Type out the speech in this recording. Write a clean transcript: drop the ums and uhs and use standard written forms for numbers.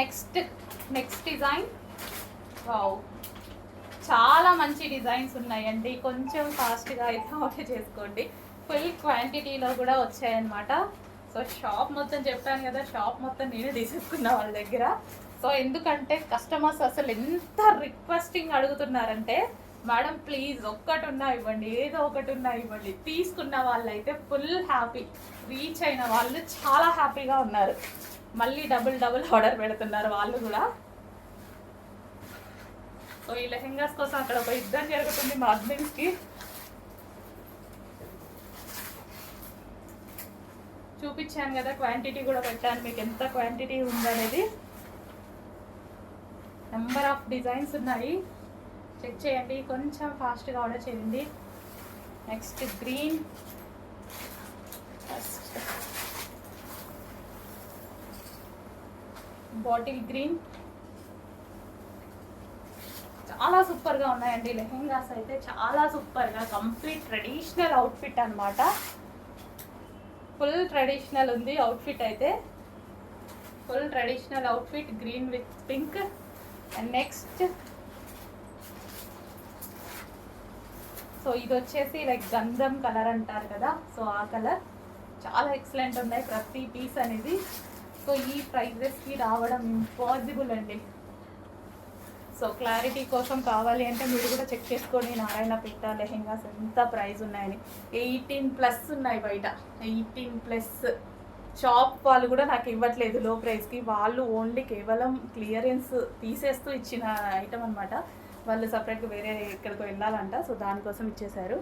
Next design. Wow, చాలా మంచి designs ఉన్నాయండి. కొంచెం ఫాస్ట్గా అయితే ఆర్డర్ చేసుకోండి. ఫుల్ క్వాంటిటీలో కూడా వచ్చాయన్నమాట. సో షాప్ మొత్తం చెప్పాను కదా, షాప్ మొత్తం నేనే తీసేసుకున్నా వాళ్ళ దగ్గర. సో ఎందుకంటే కస్టమర్స్ అసలు ఎంత రిక్వెస్టింగ్ అడుగుతున్నారంటే, మేడం ప్లీజ్ ఒక్కటి ఉన్నా ఇవ్వండి, ఏదో ఒకటి ఉన్నా ఇవ్వండి. తీసుకున్న వాళ్ళు అయితే ఫుల్ హ్యాపీ, రీచ్ అయిన వాళ్ళు చాలా హ్యాపీగా ఉన్నారు. మళ్ళీ డబుల్ ఆర్డర్ పెడుతున్నారు వాళ్ళు కూడా. సో ఈ లెహెంగాస్ కోసం అక్కడ ఒక యుద్ధం జరుగుతుంది మా హస్బెండ్స్కి. చూపించాను కదా, క్వాంటిటీ కూడా పెట్టాను మీకు ఎంత క్వాంటిటీ ఉందనేది. నెంబర్ ఆఫ్ డిజైన్స్ ఉన్నాయి, చెక్ చేయండి. కొంచెం ఫాస్ట్గా ఆర్డర్ చేయండి. Next green, bottle green. చాలా సూపర్గా ఉన్నాయండి లెహెంగాస్ అయితే, చాలా సూపర్గా. కంప్లీట్ ట్రెడిషనల్ అవుట్ఫిట్ అనమాట. ఫుల్ ట్రెడిషనల్ ఉంది అవుట్ఫిట్ అయితే, full traditional outfit. Green with pink. And next so ఇది వచ్చేసి లైక్ గంధం కలర్ అంటారు కదా, సో ఆ కలర్. చాలా ఎక్సలెంట్ ఉన్నాయి ప్రతి పీస్ అనేది. సో ఈ ప్రైజెస్కి రావడం ఇంపాసిబుల్ అండి. సో క్లారిటీ కోసం కావాలి అంటే మీరు కూడా చెక్ చేసుకోండి నారాయణపేట లెహెంగాస్ ఎంత ప్రైస్ ఉన్నాయని. 18+ ఉన్నాయి బయట, 18+. షాప్ వాళ్ళు కూడా నాకు ఇవ్వట్లేదు లో ప్రైస్కి, వాళ్ళు ఓన్లీ కేవలం క్లియరెన్స్ తీసేస్తూ ఇచ్చిన ఐటమ్ అనమాట. వాళ్ళు సపరేట్గా వేరే ఎక్కడికి వెళ్ళాలంట, సో దానికోసం ఇచ్చేశారు.